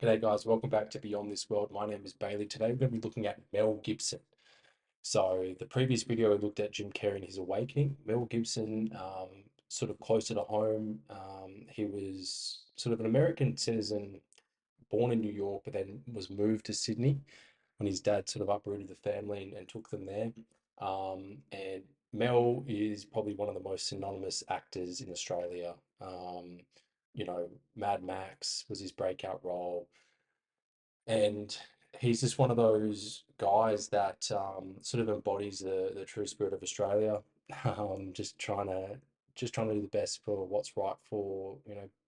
G'day guys, welcome back to Beyond This World. My name is Bailey. Today we're going to be looking at Mel Gibson. So the previous video we looked at Jim Carrey and his awakening. Mel Gibson, sort of closer to home. He was sort of an American citizen, born in New York, but then was moved to Sydney when his dad sort of uprooted the family and took them there. And Mel is probably one of the most synonymous actors in Australia. You know, Mad Max was his breakout role, and he's just one of those guys that sort of embodies the true spirit of Australia. Just trying to do the best for what's right for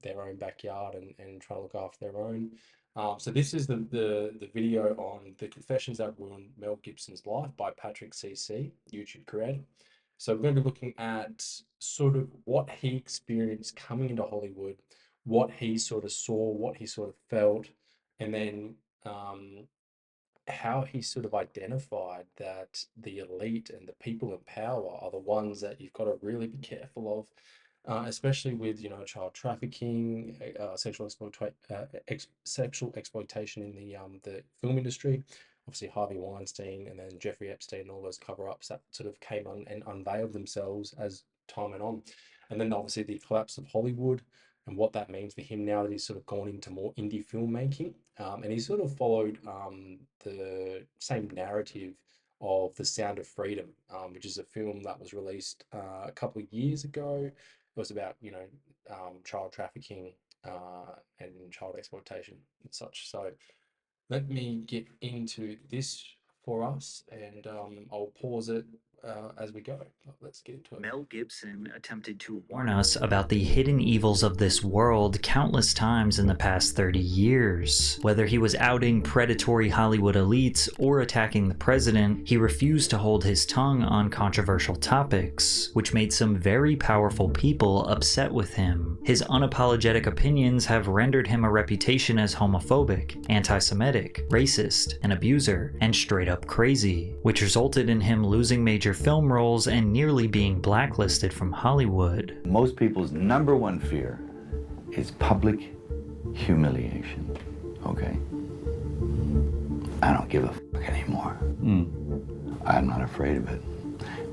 their own backyard and trying to look after their own. So this is the video on the Confessions That Ruined Mel Gibson's Life by Patrick CC, YouTube creator. So we're going to be looking at sort of what he experienced coming into Hollywood, what he sort of saw, what he sort of felt, and then um, how he sort of identified that the elite and the people in power are the ones that you've got to really be careful of, especially with child trafficking, sexual exploitation in the film industry. Obviously, Harvey Weinstein and then Jeffrey Epstein and all those cover-ups that sort of came on and unveiled themselves as time went on, and then obviously the collapse of Hollywood and what that means for him now that he's sort of gone into more indie filmmaking. And he sort of followed the same narrative of The Sound of Freedom, which is a film that was released a couple of years ago. It was about, child trafficking and child exploitation and such. So let me get into this for us, and I'll pause it as we go. Let's get into it. Mel Gibson attempted to warn us about the hidden evils of this world countless times in the past 30 years. Whether he was outing predatory Hollywood elites or attacking the president, he refused to hold his tongue on controversial topics, which made some very powerful people upset with him. His unapologetic opinions have rendered him a reputation as homophobic, anti-Semitic, racist, an abuser, and straight up crazy, which resulted in him losing major film roles and nearly being blacklisted from Hollywood. Most people's number one fear is public humiliation, okay? I don't give a fuck anymore. I'm not afraid of it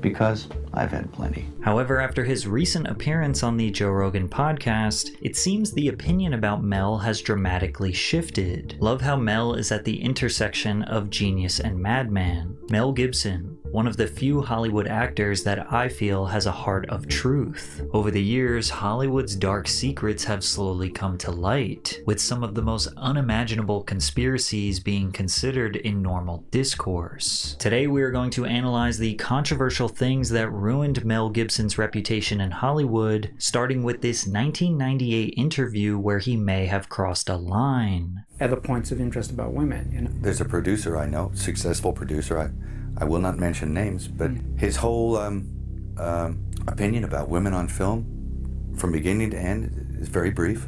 because I've had plenty. However, after his recent appearance on the Joe Rogan podcast, it seems the opinion about Mel has dramatically shifted. Love how Mel is at the intersection of genius and madman. Mel Gibson, one of the few Hollywood actors that I feel has a heart of truth. Over the years, Hollywood's dark secrets have slowly come to light, with some of the most unimaginable conspiracies being considered in normal discourse. Today we are going to analyze the controversial things that ruined Mel Gibson's reputation in Hollywood, starting with this 1998 interview where he may have crossed a line. Other points of interest about women, There's a producer I know, successful producer, I will not mention names, but his whole opinion about women on film, from beginning to end, is very brief.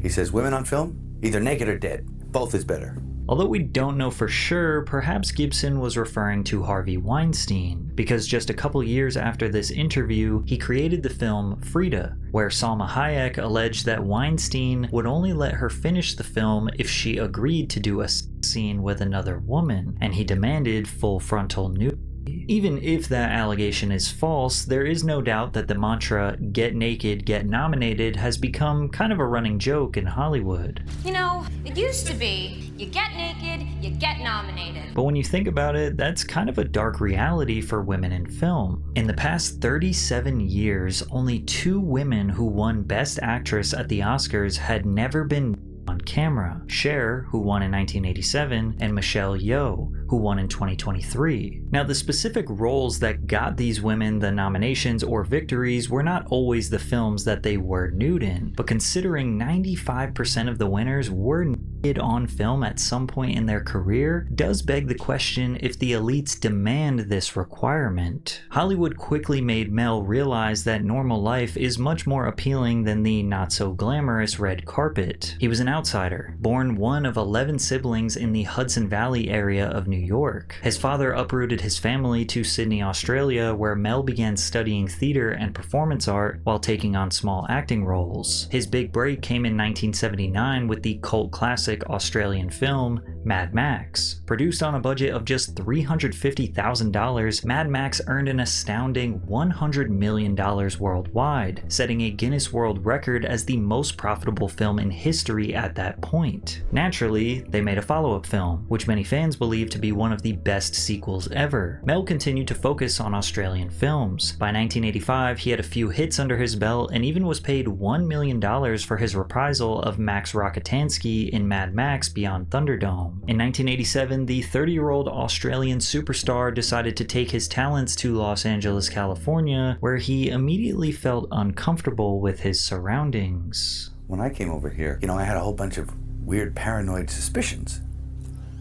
He says, women on film, either naked or dead. Both is better. Although we don't know for sure, perhaps Gibson was referring to Harvey Weinstein, because just a couple years after this interview, he created the film Frida, where Salma Hayek alleged that Weinstein would only let her finish the film if she agreed to do a scene with another woman, and he demanded full frontal nudity. Even if that allegation is false, there is no doubt that the mantra, "get naked, get nominated," has become kind of a running joke in Hollywood. You know, it used to be, you get naked, you get nominated. But when you think about it, that's kind of a dark reality for women in film. In the past 37 years, only 2 women who won Best Actress at the Oscars had never been on camera. Cher, who won in 1987, and Michelle Yeoh, who won in 2023. Now, the specific roles that got these women the nominations or victories were not always the films that they were nude in, but considering 95% of the winners were naked on film at some point in their career, does beg the question if the elites demand this requirement. Hollywood quickly made Mel realize that normal life is much more appealing than the not-so-glamorous red carpet. He was an outsider, born one of 11 siblings in the Hudson Valley area of New York. His father uprooted his family to Sydney, Australia, where Mel began studying theater and performance art while taking on small acting roles. His big break came in 1979 with the cult classic classic Australian film, Mad Max. Produced on a budget of just $350,000, Mad Max earned an astounding $100 million worldwide, setting a Guinness World Record as the most profitable film in history at that point. Naturally, they made a follow-up film, which many fans believe to be one of the best sequels ever. Mel continued to focus on Australian films. By 1985, he had a few hits under his belt and even was paid $1 million for his reprisal of Max Rokitansky in Mad Max Beyond Thunderdome. In 1987, the 30-year-old Australian superstar decided to take his talents to Los Angeles, California, where he immediately felt uncomfortable with his surroundings. When I came over here, I had a whole bunch of weird paranoid suspicions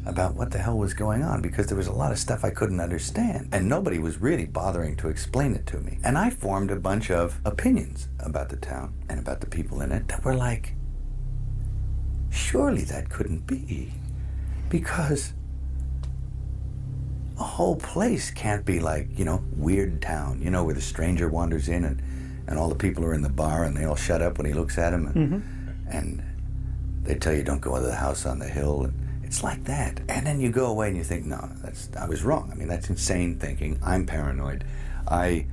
about what the hell was going on, because there was a lot of stuff I couldn't understand and nobody was really bothering to explain it to me. And I formed a bunch of opinions about the town and about the people in it that were like, surely that couldn't be, because a whole place can't be like, Weird Town, where the stranger wanders in and all the people are in the bar and they all shut up when he looks at them and they tell you don't go into the house on the hill, and it's like that. And then you go away and you think, no, I was wrong. I mean, that's insane thinking. I'm paranoid. I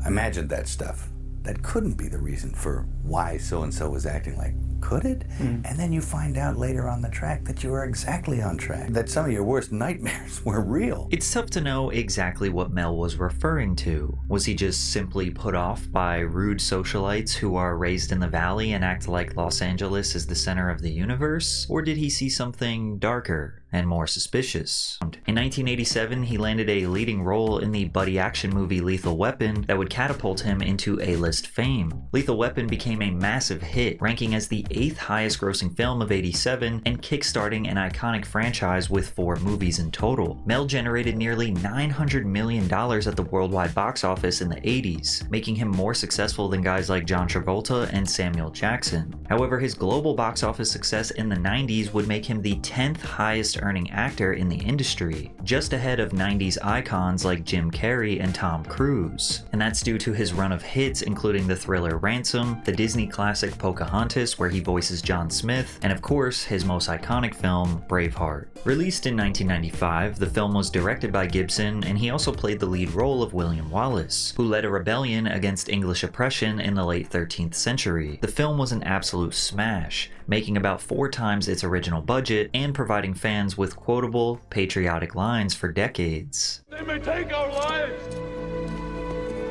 imagined that stuff. That couldn't be the reason for why so-and-so was acting like. Could it? And then you find out later on the track that you were exactly on track, that some of your worst nightmares were real. It's tough to know exactly what Mel was referring to. Was he just simply put off by rude socialites who are raised in the valley and act like Los Angeles is the center of the universe? Or did he see something darker and more suspicious? In 1987, he landed a leading role in the buddy action movie Lethal Weapon that would catapult him into A-list fame. Lethal Weapon became a massive hit, ranking as the 8th highest grossing film of '87 and kickstarting an iconic franchise with 4 movies in total. Mel generated nearly $900 million at the worldwide box office in the 80s, making him more successful than guys like John Travolta and Samuel Jackson. However, his global box office success in the 90s would make him the 10th highest earning actor in the industry, just ahead of 90s icons like Jim Carrey and Tom Cruise. And that's due to his run of hits including the thriller Ransom, the Disney classic Pocahontas where he voices John Smith, and of course his most iconic film, Braveheart. Released in 1995, the film was directed by Gibson, and he also played the lead role of William Wallace, who led a rebellion against English oppression in the late 13th century. The film was an absolute smash, making about 4 times its original budget and providing fans with quotable, patriotic lines for decades. They may take our lives,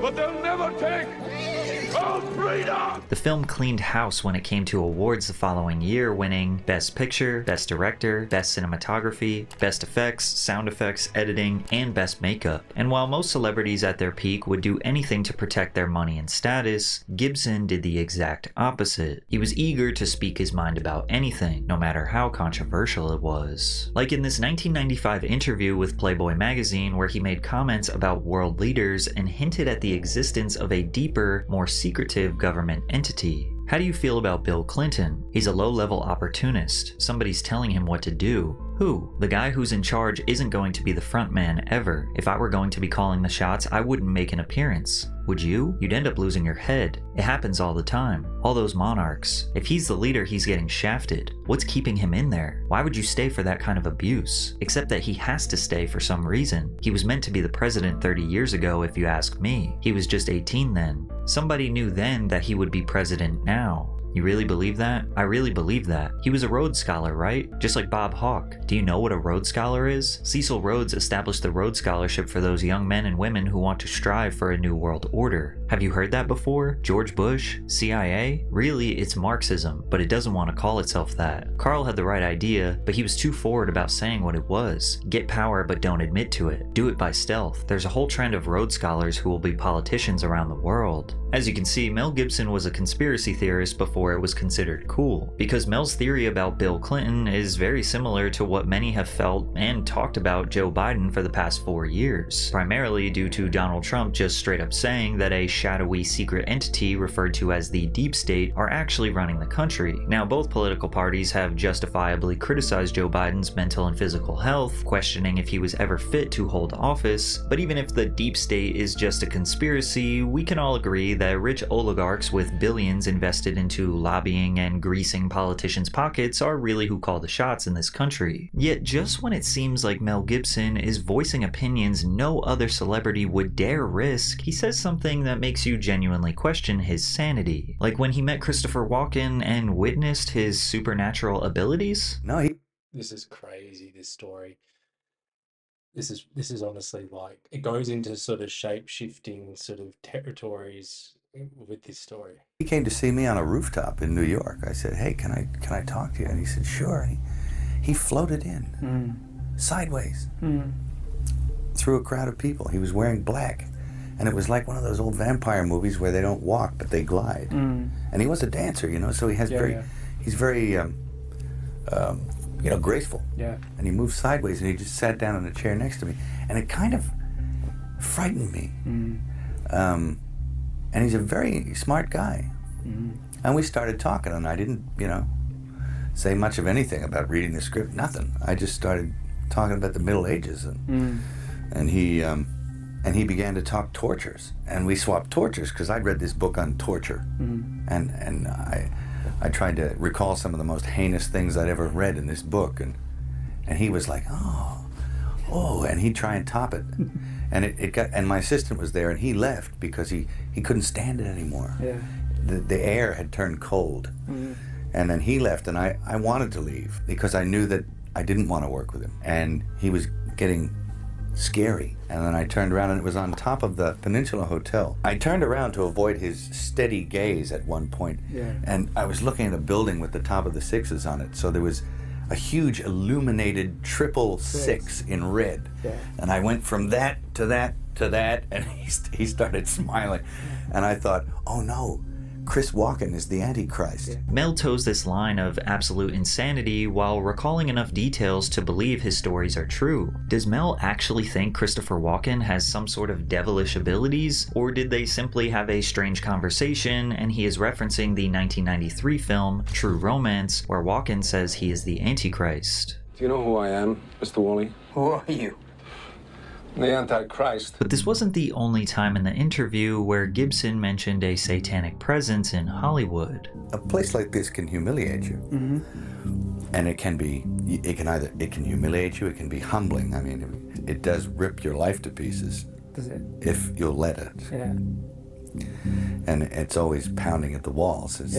but they'll never take our freedom! The film cleaned house when it came to awards the following year, winning Best Picture, Best Director, Best Cinematography, Best Effects, Sound Effects, Editing, and Best Makeup. And while most celebrities at their peak would do anything to protect their money and status, Gibson did the exact opposite. He was eager to speak his mind about anything, no matter how controversial it was. Like in this 1995 interview with Playboy magazine where he made comments about world leaders and hinted at the existence of a deeper, more secretive government entity. How do you feel about Bill Clinton? He's a low-level opportunist. Somebody's telling him what to do. Who? The guy who's in charge isn't going to be the front man ever. If I were going to be calling the shots, I wouldn't make an appearance. Would you? You'd end up losing your head. It happens all the time. All those monarchs. If he's the leader, he's getting shafted. What's keeping him in there? Why would you stay for that kind of abuse? Except that he has to stay for some reason. He was meant to be the president 30 years ago, if you ask me. He was just 18 then. Somebody knew then that he would be president now. You really believe that? I really believe that. He was a Rhodes Scholar, right? Just like Bob Hawke. Do you know what a Rhodes Scholar is? Cecil Rhodes established the Rhodes Scholarship for those young men and women who want to strive for a new world order. Have you heard that before? George Bush? CIA? Really, it's Marxism, but it doesn't want to call itself that. Carl had the right idea, but he was too forward about saying what it was. Get power, but don't admit to it. Do it by stealth. There's a whole trend of Rhodes Scholars who will be politicians around the world. As you can see, Mel Gibson was a conspiracy theorist before it was considered cool, because Mel's theory about Bill Clinton is very similar to what many have felt and talked about Joe Biden for the past 4 years, primarily due to Donald Trump just straight up saying that a shadowy secret entity referred to as the deep state are actually running the country. Now, both political parties have justifiably criticized Joe Biden's mental and physical health, questioning if he was ever fit to hold office, but even if the deep state is just a conspiracy, we can all agree that rich oligarchs with billions invested into who lobbying and greasing politicians' pockets are really who call the shots in this country. Yet just when it seems like Mel Gibson is voicing opinions no other celebrity would dare risk, he says something that makes you genuinely question his sanity. Like when he met Christopher Walken and witnessed his supernatural abilities. No, This is crazy, this story. This is honestly like, it goes into sort of shape-shifting sort of territories with this story. he came to see me on a rooftop in New York. I said, "Hey, can I talk to you?" And he said, "Sure." And he floated in sideways through a crowd of people. He was wearing black, and it was like one of those old vampire movies where they don't walk but they glide. And he was a dancer, you know, so he has he's very you know, graceful. Yeah. And he moved sideways, and he just sat down in a chair next to me, and it kind of frightened me. And he's a very smart guy. And we started talking, and I didn't, you know, say much of anything about reading the script, nothing. I just started talking about the Middle Ages, and he began to talk tortures, and we swapped tortures because I'd read this book on torture, and I tried to recall some of the most heinous things I'd ever read in this book, and he was like, oh, and he'd try and top it, and it got, and my assistant was there, and he left because he couldn't stand it anymore. Yeah. The air had turned cold, and then he left, and I wanted to leave because I knew that I didn't want to work with him, and he was getting scary. And then I turned around, and it was on top of the Peninsula Hotel. I turned around to avoid his steady gaze at one point, and I was looking at a building with the top of the sixes on it, so there was a huge illuminated triple six in red. And I went from that to that to that, and he started smiling, and I thought, oh no, Chris Walken is the Antichrist. Mel toes this line of absolute insanity while recalling enough details to believe his stories are true. Does Mel actually think Christopher Walken has some sort of devilish abilities, or did they simply have a strange conversation and he is referencing the 1993 film True Romance, where Walken says he is the Antichrist? Do you know who I am, Mr. Wally? Who are you? The Antichrist. But this wasn't the only time in the interview where Gibson mentioned a satanic presence in Hollywood. A place like this can humiliate you. And it can humiliate you, it can be humbling. I mean, it does rip your life to pieces. Does it? If you'll let it. Yeah. And it's always pounding at the walls. It's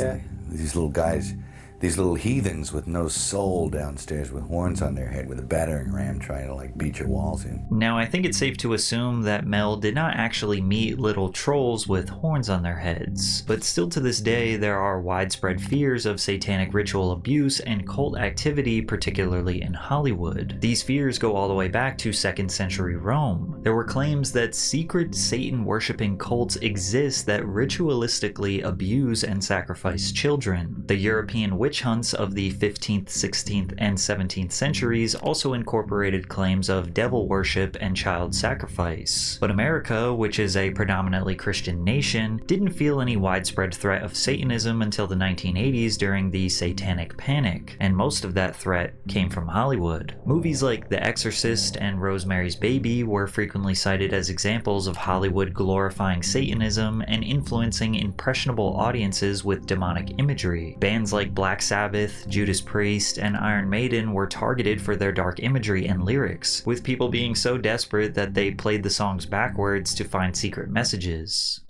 these little guys, these little heathens with no soul downstairs with horns on their head with a battering ram trying to like beat your walls in. Now, I think it's safe to assume that Mel did not actually meet little trolls with horns on their heads, but still to this day there are widespread fears of satanic ritual abuse and cult activity, particularly in Hollywood. These fears go all the way back to 2nd century Rome. There were claims that secret Satan-worshipping cults exist that ritualistically abuse and sacrifice children. The European witch hunts of the 15th, 16th, and 17th centuries also incorporated claims of devil worship and child sacrifice. But America, which is a predominantly Christian nation, didn't feel any widespread threat of Satanism until the 1980s during the Satanic Panic, and most of that threat came from Hollywood. Movies like The Exorcist and Rosemary's Baby were frequently cited as examples of Hollywood glorifying Satanism and influencing impressionable audiences with demonic imagery. Bands like Black Sabbath, Judas Priest, and Iron Maiden were targeted for their dark imagery and lyrics, with people being so desperate that they played the songs backwards to find secret messages.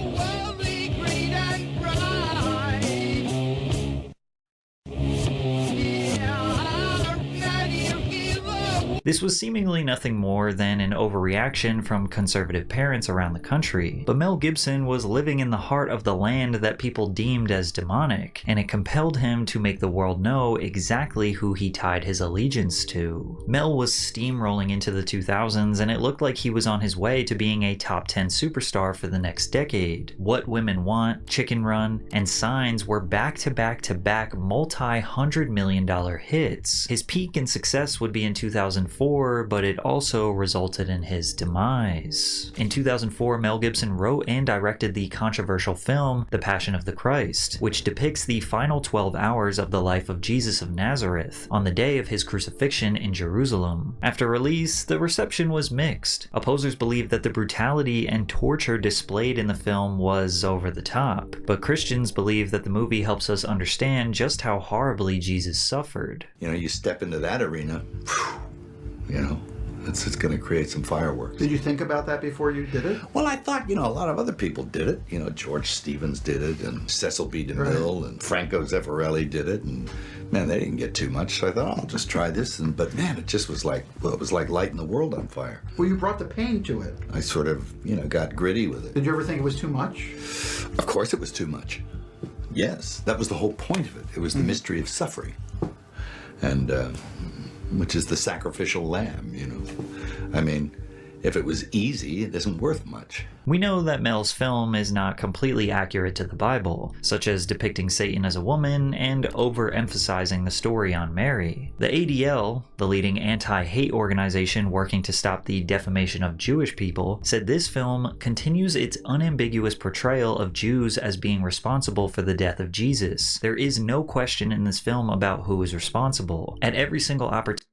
This was seemingly nothing more than an overreaction from conservative parents around the country, but Mel Gibson was living in the heart of the land that people deemed as demonic, and it compelled him to make the world know exactly who he tied his allegiance to. Mel was steamrolling into the 2000s, and it looked like he was on his way to being a top 10 superstar for the next decade. What Women Want, Chicken Run, and Signs were back-to-back-to-back multi-$100 million hits. His peak in success would be in 2004 2004, but it also resulted in his demise. In 2004, Mel Gibson wrote and directed the controversial film The Passion of the Christ, which depicts the final 12 hours of the life of Jesus of Nazareth on the day of his crucifixion in Jerusalem. After release, the reception was mixed. Opposers believed that the brutality and torture displayed in the film was over the top, but Christians believe that the movie helps us understand just how horribly Jesus suffered. You know, you step into that arena, you know, it's going to create some fireworks. Did you think about that before you did it? Well, I thought, you know, a lot of other people did it. You know, George Stevens did it, and Cecil B. DeMille, and Franco Zeffirelli did it, and man, they didn't get too much. So I thought, oh, I'll just try this, but man, it just was like, well, it was like lighting the world on fire. Well, you brought the pain to it. I sort of, you know, got gritty with it. Did you ever think it was too much? Of course it was too much. Yes, that was the whole point of it. It was the mystery of suffering, and which is the sacrificial lamb, you know. I mean, if it was easy, it isn't worth much. We know that Mel's film is not completely accurate to the Bible, such as depicting Satan as a woman and overemphasizing the story on Mary. The ADL, the leading anti-hate organization working to stop the defamation of Jewish people, said this film continues its unambiguous portrayal of Jews as being responsible for the death of Jesus. There is no question in this film about who is responsible. At every single opportunity,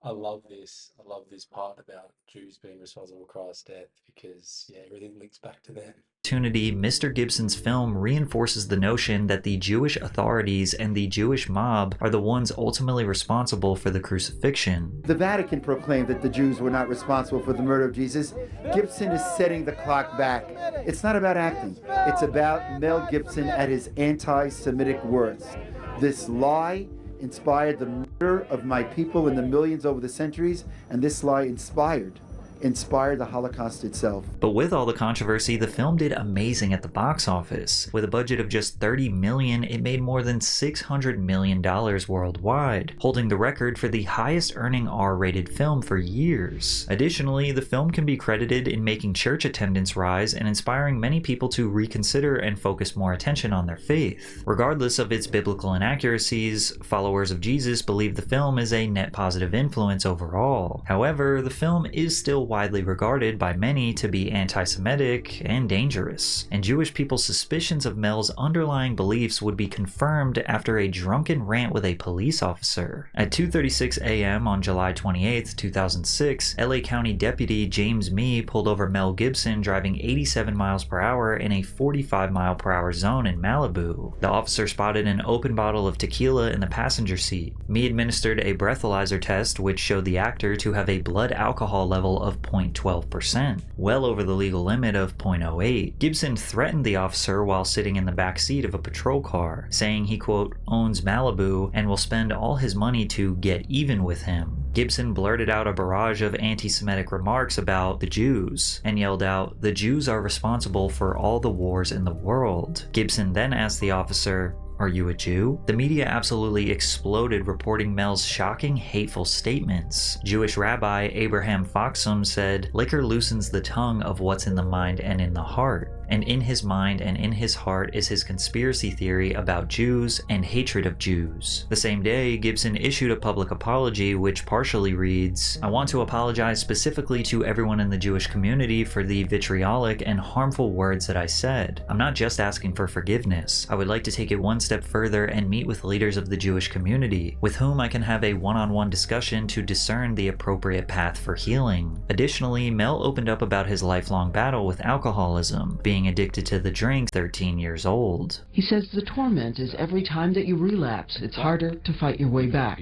I love this. I love this part about Jews being responsible for Christ's death because, yeah, everything links back to them. Mr. Gibson's film reinforces the notion that the Jewish authorities and the Jewish mob are the ones ultimately responsible for the crucifixion. The Vatican proclaimed that the Jews were not responsible for the murder of Jesus. Gibson is setting the clock back. It's not about acting. It's about Mel Gibson at his anti-Semitic worst. This lie inspired the murder of my people and the millions over the centuries, and this lie inspired the Holocaust itself. But with all the controversy, the film did amazing at the box office. With a budget of just $30 million, it made more than $600 million worldwide, holding the record for the highest earning R-rated film for years. Additionally, the film can be credited in making church attendance rise and inspiring many people to reconsider and focus more attention on their faith. Regardless of its biblical inaccuracies, followers of Jesus believe the film is a net positive influence overall. However, the film is still widely regarded by many to be anti-Semitic and dangerous, and Jewish people's suspicions of Mel's underlying beliefs would be confirmed after a drunken rant with a police officer. At 2:36 a.m. on July 28, 2006, LA County Deputy James Mee pulled over Mel Gibson driving 87 miles per hour in a 45 mile per hour zone in Malibu. The officer spotted an open bottle of tequila in the passenger seat. Mee administered a breathalyzer test which showed the actor to have a blood alcohol level of 0.12%, well over the legal limit of 0.08. Gibson threatened the officer while sitting in the back seat of a patrol car, saying he, quote, owns Malibu and will spend all his money to get even with him. Gibson blurted out a barrage of anti-Semitic remarks about the Jews and yelled out, "The Jews are responsible for all the wars in the world." Gibson then asked the officer, "Are you a Jew?" The media absolutely exploded reporting Mel's shocking, hateful statements. Jewish rabbi Abraham Foxum said, "Liquor loosens the tongue of what's in the mind and in the heart. And in his mind and in his heart is his conspiracy theory about Jews and hatred of Jews." The same day, Gibson issued a public apology which partially reads, "I want to apologize specifically to everyone in the Jewish community for the vitriolic and harmful words that I said. I'm not just asking for forgiveness. I would like to take it one step further and meet with leaders of the Jewish community, with whom I can have a one-on-one discussion to discern the appropriate path for healing." Additionally, Mel opened up about his lifelong battle with alcoholism, being addicted to the drink 13 years old. He says the torment is every time that you relapse, it's harder to fight your way back.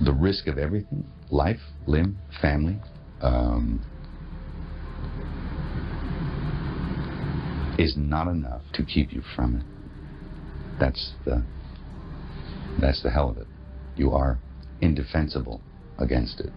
The risk of everything, life, limb, family, is not enough to keep you from it. That's the hell of it. You are indefensible against it.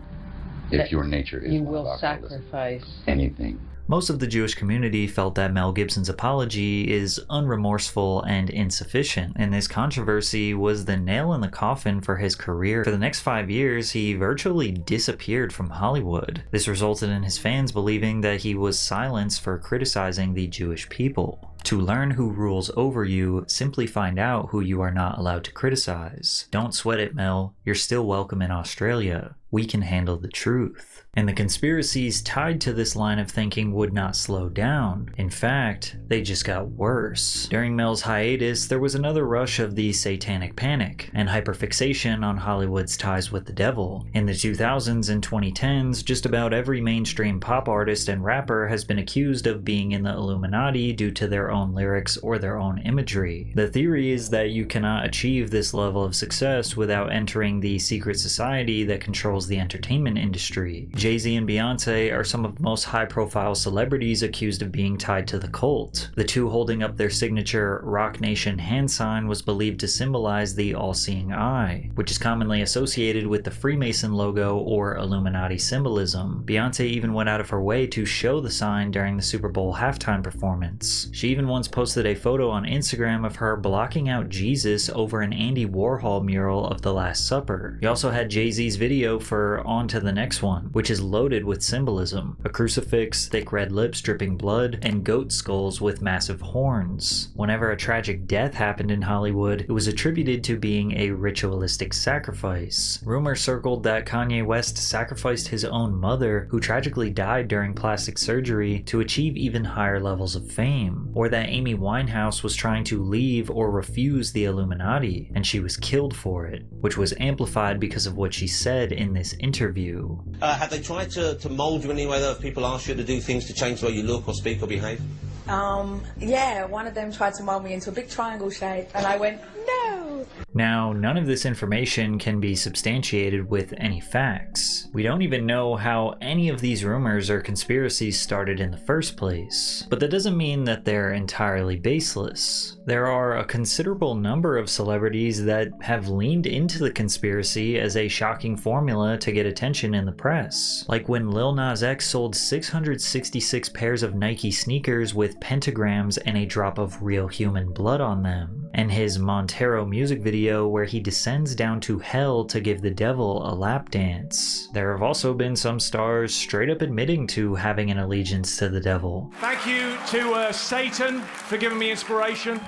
If your nature is you one of will alcoholism. sacrifice Anything Most of the Jewish community felt that Mel Gibson's apology is unremorseful and insufficient, and this controversy was the nail in the coffin for his career. For the next 5 years, he virtually disappeared from Hollywood. This resulted in his fans believing that he was silenced for criticizing the Jewish people. To learn who rules over you, simply find out who you are not allowed to criticize. Don't sweat it, Mel. You're still welcome in Australia. We can handle the truth. And the conspiracies tied to this line of thinking would not slow down. In fact, they just got worse. During Mel's hiatus, there was another rush of the satanic panic and hyperfixation on Hollywood's ties with the devil. In the 2000s and 2010s, just about every mainstream pop artist and rapper has been accused of being in the Illuminati due to their own lyrics or their own imagery. The theory is that you cannot achieve this level of success without entering the secret society that controls the entertainment industry. Jay-Z and Beyonce are some of the most high-profile celebrities accused of being tied to the cult. The two holding up their signature Rock Nation hand sign was believed to symbolize the all-seeing eye, which is commonly associated with the Freemason logo or Illuminati symbolism. Beyonce even went out of her way to show the sign during the Super Bowl halftime performance. She even once posted a photo on Instagram of her blocking out Jesus over an Andy Warhol mural of the Last Supper. You also had Jay-Z's video for On to the Next One, which is loaded with symbolism: a crucifix, thick red lips dripping blood, and goat skulls with massive horns. Whenever a tragic death happened in Hollywood, it was attributed to being a ritualistic sacrifice. Rumors circled that Kanye West sacrificed his own mother, who tragically died during plastic surgery, to achieve even higher levels of fame, or that Amy Winehouse was trying to leave or refuse the Illuminati, and she was killed for it, which was amplified because of what she said in this interview. Have they tried to mould you in any way, though, if people ask you to do things to change the way you look or speak or behave? Yeah, one of them tried to mold me into a big triangle shape, and I went, no! Now, none of this information can be substantiated with any facts. We don't even know how any of these rumors or conspiracies started in the first place, but that doesn't mean that they're entirely baseless. There are a considerable number of celebrities that have leaned into the conspiracy as a shocking formula to get attention in the press. Like when Lil Nas X sold 666 pairs of Nike sneakers with pentagrams and a drop of real human blood on them, and his Montero music video where he descends down to hell to give the devil a lap dance. There have also been some stars straight up admitting to having an allegiance to the devil. Thank you to Satan for giving me inspiration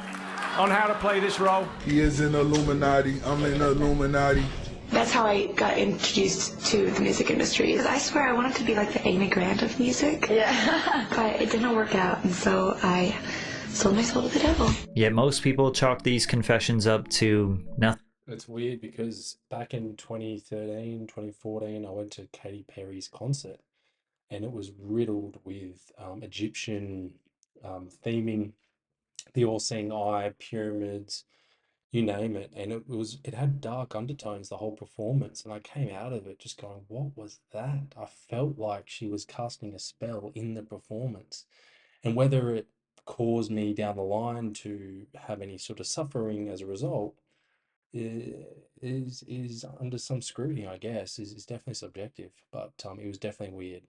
on how to play this role. He is in the Illuminati. I'm in the Illuminati. That's how I got introduced to the music industry. Because I swear I wanted to be like the Amy Grant of music. Yeah. But it didn't work out, and so I sold my soul to the devil. Yet most people chalk these confessions up to nothing. It's weird because back in 2013, 2014, I went to Katy Perry's concert, and it was riddled with Egyptian theming, the all-seeing eye, pyramids, you name it, and it had dark undertones the whole performance, and I came out of it just going, what was that? I felt like she was casting a spell in the performance, and whether it caused me down the line to have any sort of suffering as a result is under some scrutiny, I guess. Is definitely subjective, but it was definitely weird.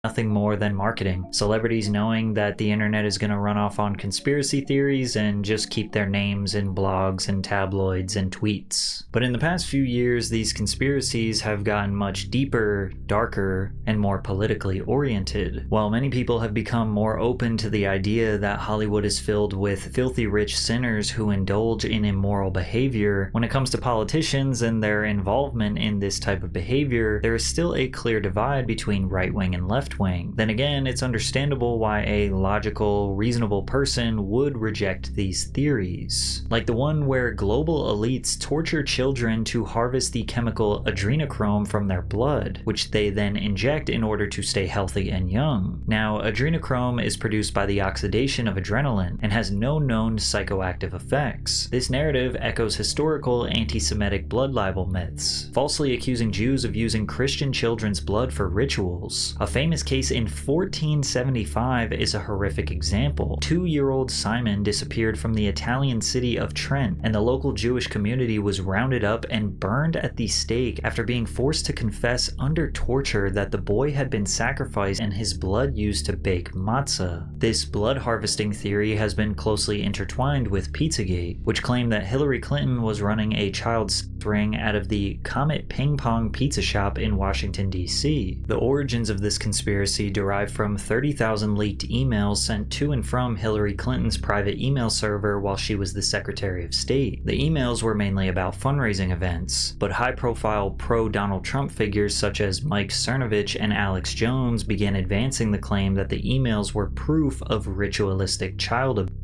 Nothing more than marketing. Celebrities knowing that the internet is going to run off on conspiracy theories and just keep their names in blogs and tabloids and tweets. But in the past few years, these conspiracies have gotten much deeper, darker, and more politically oriented. While many people have become more open to the idea that Hollywood is filled with filthy rich sinners who indulge in immoral behavior, when it comes to politicians and their involvement in this type of behavior, there is still a clear divide between right-wing and left-wing. Then again, it's understandable why a logical, reasonable person would reject these theories. Like the one where global elites torture children to harvest the chemical adrenochrome from their blood, which they then inject in order to stay healthy and young. Now, adrenochrome is produced by the oxidation of adrenaline and has no known psychoactive effects. This narrative echoes historical anti-Semitic blood libel myths, falsely accusing Jews of using Christian children's blood for rituals. A famous this case in 1475 is a horrific example. 2-year-old Simon disappeared from the Italian city of Trent, and the local Jewish community was rounded up and burned at the stake after being forced to confess under torture that the boy had been sacrificed and his blood used to bake matzah. This blood harvesting theory has been closely intertwined with Pizzagate, which claimed that Hillary Clinton was running a child ring out of the Comet Ping Pong Pizza Shop in Washington, D.C. The origins of this conspiracy derive from 30,000 leaked emails sent to and from Hillary Clinton's private email server while she was the Secretary of State. The emails were mainly about fundraising events, but high-profile pro-Donald Trump figures such as Mike Cernovich and Alex Jones began advancing the claim that the emails were proof of ritualistic child abuse.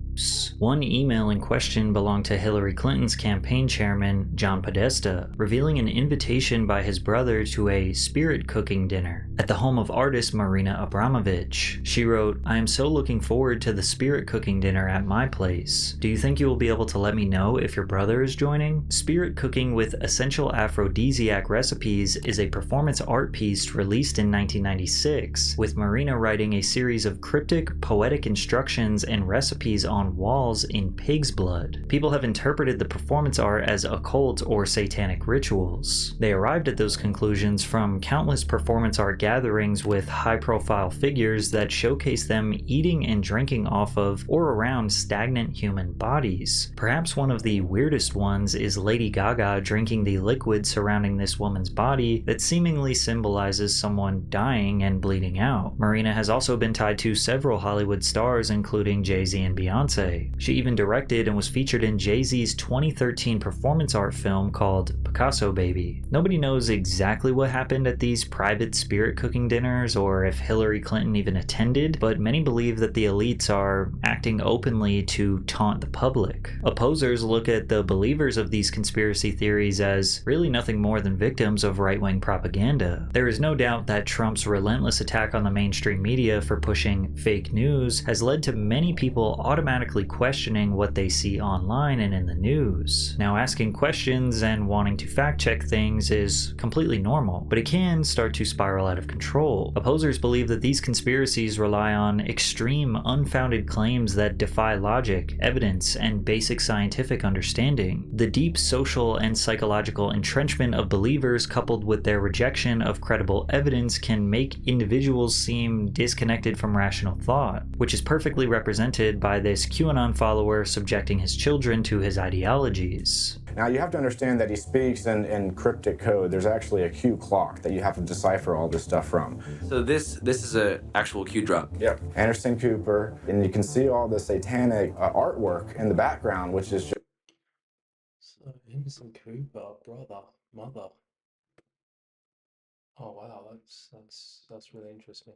One email in question belonged to Hillary Clinton's campaign chairman, John Podesta, revealing an invitation by his brother to a spirit cooking dinner at the home of artist Marina Abramovich. She wrote, "I am so looking forward to the spirit cooking dinner at my place. Do you think you will be able to let me know if your brother is joining?" Spirit cooking with essential aphrodisiac recipes is a performance art piece released in 1996, with Marina writing a series of cryptic, poetic instructions and recipes on walls in pig's blood. People have interpreted the performance art as occult or satanic rituals. They arrived at those conclusions from countless performance art gatherings with high-profile figures that showcase them eating and drinking off of or around stagnant human bodies. Perhaps one of the weirdest ones is Lady Gaga drinking the liquid surrounding this woman's body that seemingly symbolizes someone dying and bleeding out. Marina has also been tied to several Hollywood stars, including Jay-Z and Beyonce. She even directed and was featured in Jay-Z's 2013 performance art film called Picasso Baby. Nobody knows exactly what happened at these private spirit cooking dinners or if Hillary Clinton even attended, but many believe that the elites are acting openly to taunt the public. Opposers look at the believers of these conspiracy theories as really nothing more than victims of right-wing propaganda. There is no doubt that Trump's relentless attack on the mainstream media for pushing fake news has led to many people automatically questioning what they see online and in the news. Now, asking questions and wanting to fact-check things is completely normal, but it can start to spiral out of control. Opposers believe that these conspiracies rely on extreme, unfounded claims that defy logic, evidence, and basic scientific understanding. The deep social and psychological entrenchment of believers coupled with their rejection of credible evidence can make individuals seem disconnected from rational thought, which is perfectly represented by this QAnon follower subjecting his children to his ideologies. Now you have to understand that he speaks in cryptic code. There's actually a Q clock that you have to decipher all this stuff from. So this is a actual Q drop. Yep. Anderson Cooper, and you can see all the satanic artwork in the background, which is just... So Anderson Cooper, brother, mother. Oh wow, that's really interesting.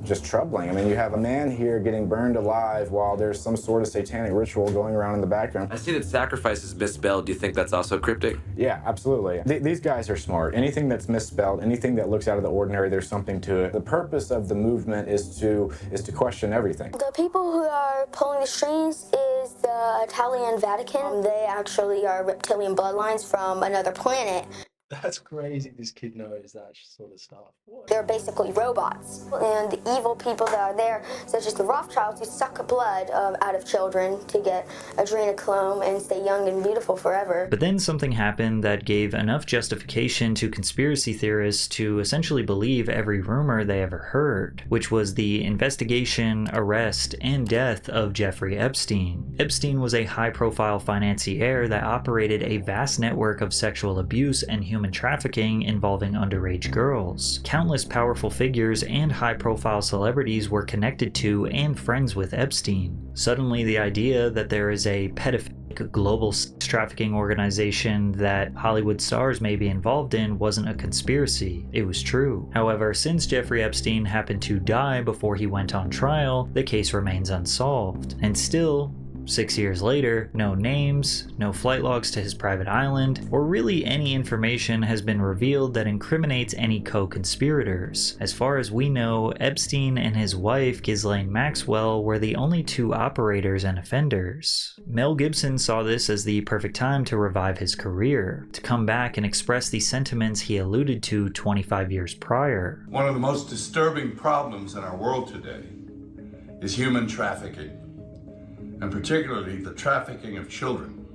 Just troubling. I mean, you have a man here getting burned alive while there's some sort of satanic ritual going around in the background. I see that sacrifice is misspelled. Do you think that's also cryptic? Yeah, absolutely. These guys are smart. Anything that's misspelled, anything that looks out of the ordinary, there's something to it. The purpose of the movement is to question everything. The people who are pulling the strings is the Italian Vatican. They actually are reptilian bloodlines from another planet. That's crazy, this kid knows that sort of stuff. What? They're basically robots. And the evil people that are there, such as the Rothschilds, who suck blood out of children to get adrenochrome and stay young and beautiful forever. But then something happened that gave enough justification to conspiracy theorists to essentially believe every rumor they ever heard, which was the investigation, arrest, and death of Jeffrey Epstein. Epstein was a high-profile financier that operated a vast network of sexual abuse and human trafficking involving underage girls. Countless powerful figures and high-profile celebrities were connected to and friends with Epstein. Suddenly, the idea that there is a pedophilic global sex trafficking organization that Hollywood stars may be involved in wasn't a conspiracy. It was true. However, since Jeffrey Epstein happened to die before he went on trial, the case remains unsolved. And still, 6 years later, no names, no flight logs to his private island, or really any information has been revealed that incriminates any co-conspirators. As far as we know, Epstein and his wife Ghislaine Maxwell were the only two operators and offenders. Mel Gibson saw this as the perfect time to revive his career, to come back and express the sentiments he alluded to 25 years prior. One of the most disturbing problems in our world today is human trafficking, and particularly the trafficking of children.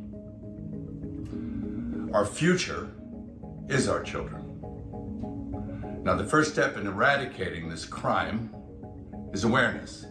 Our future is our children. Now, the first step in eradicating this crime is awareness.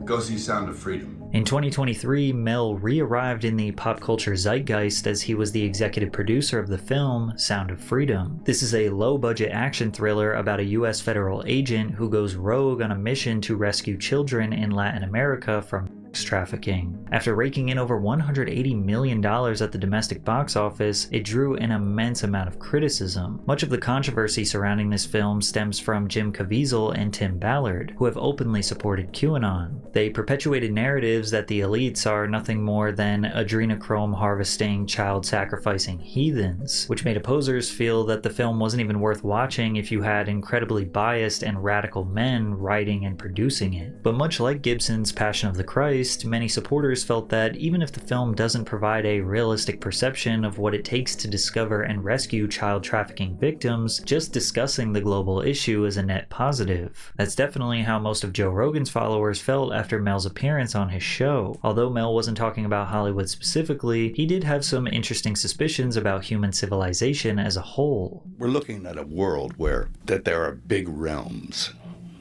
Go see Sound of Freedom. In 2023, Mel re-arrived in the pop culture zeitgeist as he was the executive producer of the film Sound of Freedom. This is a low-budget action thriller about a US federal agent who goes rogue on a mission to rescue children in Latin America from sex trafficking. After raking in over $180 million at the domestic box office, it drew an immense amount of criticism. Much of the controversy surrounding this film stems from Jim Caviezel and Tim Ballard, who have openly supported QAnon. They perpetuated narratives that the elites are nothing more than adrenochrome harvesting, child sacrificing heathens, which made opposers feel that the film wasn't even worth watching if you had incredibly biased and radical men writing and producing it. But much like Gibson's Passion of the Christ, many supporters felt that even if the film doesn't provide a realistic perception of what it takes to discover and rescue child trafficking victims, just discussing the global issue is a net positive. That's definitely how most of Joe Rogan's followers felt after Mel's appearance on his show. Although Mel wasn't talking about Hollywood specifically, he did have some interesting suspicions about human civilization as a whole. We're looking at a world where there are big realms,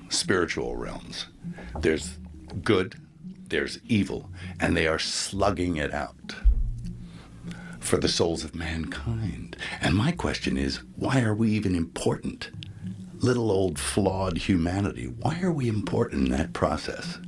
spiritual realms. There's good, there's evil, and they are slugging it out for the souls of mankind. And my question is, why are we even important? Little old flawed humanity, why are we important in that process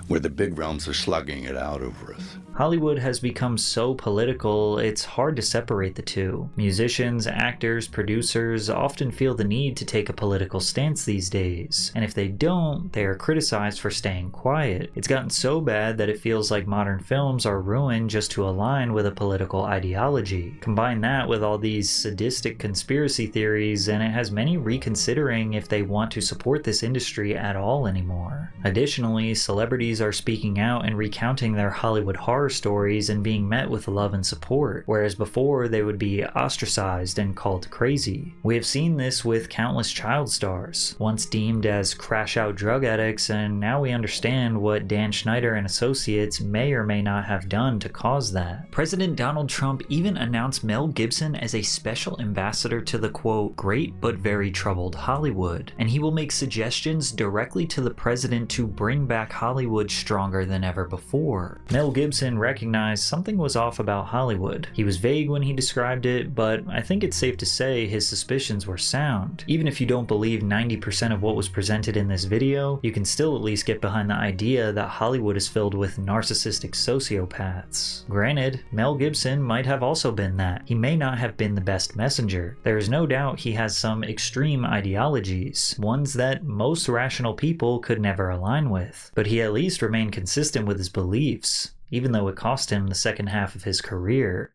where the big realms are slugging it out over us? Hollywood has become so political, it's hard to separate the two. Musicians, actors, producers often feel the need to take a political stance these days, and if they don't, they are criticized for staying quiet. It's gotten so bad that it feels like modern films are ruined just to align with a political ideology. Combine that with all these sadistic conspiracy theories, and it has many reconsidering if they want to support this industry at all anymore. Additionally, celebrities are speaking out and recounting their Hollywood horror stories and being met with love and support, whereas before they would be ostracized and called crazy. We have seen this with countless child stars, once deemed as crash-out drug addicts, and now we understand what Dan Schneider and associates may or may not have done to cause that. President Donald Trump even announced Mel Gibson as a special ambassador to the quote, great but very troubled Hollywood, and he will make suggestions directly to the president to bring back Hollywood stronger than ever before. Mel Gibson recognized something was off about Hollywood. He was vague when he described it, but I think it's safe to say his suspicions were sound. Even if you don't believe 90% of what was presented in this video, you can still at least get behind the idea that Hollywood is filled with narcissistic sociopaths. Granted, Mel Gibson might have also been that. He may not have been the best messenger. There is no doubt he has some extreme ideologies, ones that most rational people could never align with, but he at least remained consistent with his beliefs, even though it cost him the second half of his career.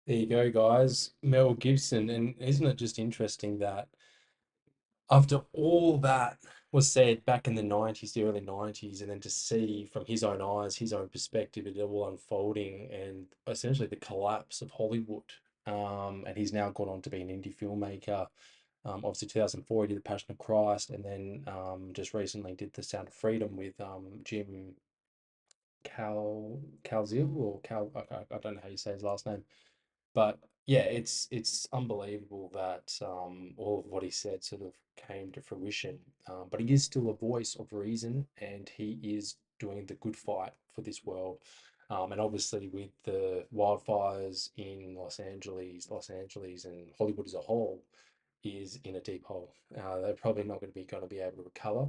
There you go, guys. Mel Gibson. And isn't it just interesting that after all that was said back in the 90s, the early 90s, and then to see from his own eyes, his own perspective, it all unfolding and essentially the collapse of Hollywood. And he's now gone on to be an indie filmmaker. Obviously 2004 he did The Passion of Christ, and then just recently did The Sound of Freedom with Jim Calzil or Cal, I don't know how you say his last name, but yeah, it's unbelievable that all of what he said sort of came to fruition. But he is still a voice of reason, and he is doing the good fight for this world. And obviously with the wildfires in Los Angeles and Hollywood as a whole is in a deep hole. They're probably not going to be able to recover.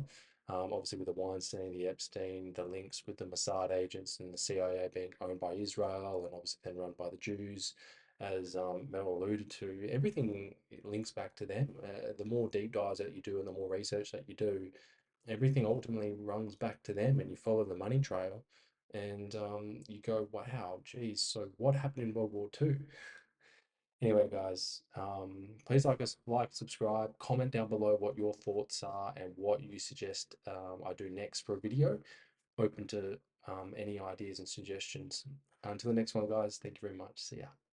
Obviously with the Weinstein, the Epstein, the links with the Mossad agents and the CIA being owned by Israel and obviously then run by the Jews, as Mel alluded to, everything links back to them. The more deep dives that you do and the more research that you do, everything ultimately runs back to them, and you follow the money trail. and you go, wow, geez, so what happened in World War II? Anyway, guys, please like, subscribe, comment down below what your thoughts are and what you suggest I do next for a video. Open to any ideas and suggestions. Until the next one, guys, thank you very much. See ya.